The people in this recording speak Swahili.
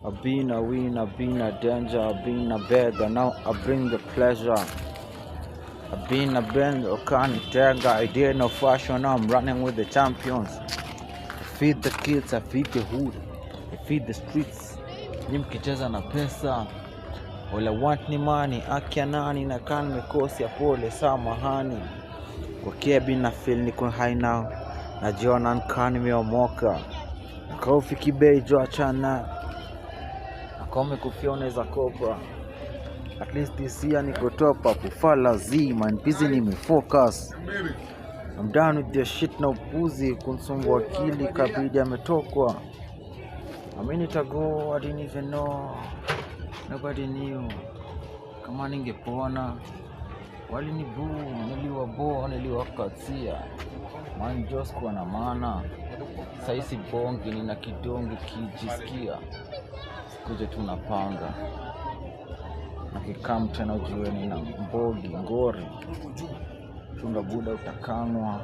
I've been a win, I've been a danger, I've been a beggar, now I bring the pleasure. I've been a bend, or can't tag, I dare no fashion, now I'm running with the champions. I feed the kids, I feed the hood, I feed the streets. Ni mkicheza na pesa, all I want ni money, akia nani na kan mekosi ya pole samahani. Kwa kebi na feel niko high now, najiona nkani nimeomoka. Nakaufi bei jo achana, nakome kufia unaweza kopa. At least this year niko top up, ufala zima, busy nimefocus. I'm done with the shit na upuzi, kunsumbua akili kabidi ametokwa. A minute ago I didn't even know, nobody knew. Kama ningepona walinibuu, niliwaboa, niliwakatia. Man just kuwa na maana. Saisi bongi nina kidongi kijisikia. Sikuje tunapanga. Nakikam tena ujue nina mbogi, ngori. Chunga buda utakanwa.